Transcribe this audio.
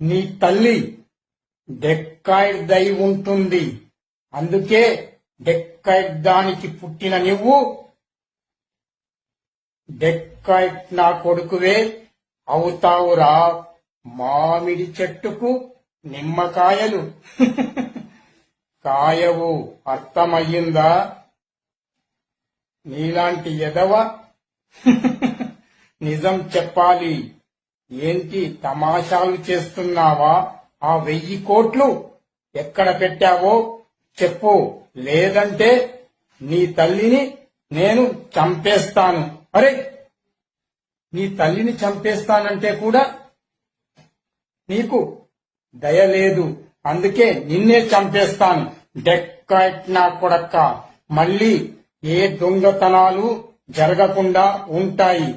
నీ తల్లి డెక్కాయిదై ఉంటుంది. అందుకే డెక్కాయిడ్ దానికి పుట్టిన నువ్వు డెక్కాయిడ్ నా కొడుకువే అవుతావురా. మామిడి చెట్టుకు నిమ్మకాయలు కాయవు. అర్థమయ్యిందా? నీలాంటి ఎదవ నిజం చెప్పాలి. ఏంటి తమాషాలు చేస్తున్నావా? ఆ 1000 కోట్లు ఎక్కడ పెట్టావో చెప్పు, లేదంటే నీ తల్లిని నేను చంపేస్తాను. అరే, నీ తల్లిని చంపేస్తానంటే కూడా నీకు దయ లేదు. అందుకే నిన్నే చంపేస్తాను. డెక్కాయిట్ నా కొడక్క. మళ్ళీ ఏ దొంగతనాలు జరగకుండా ఉంటాయి.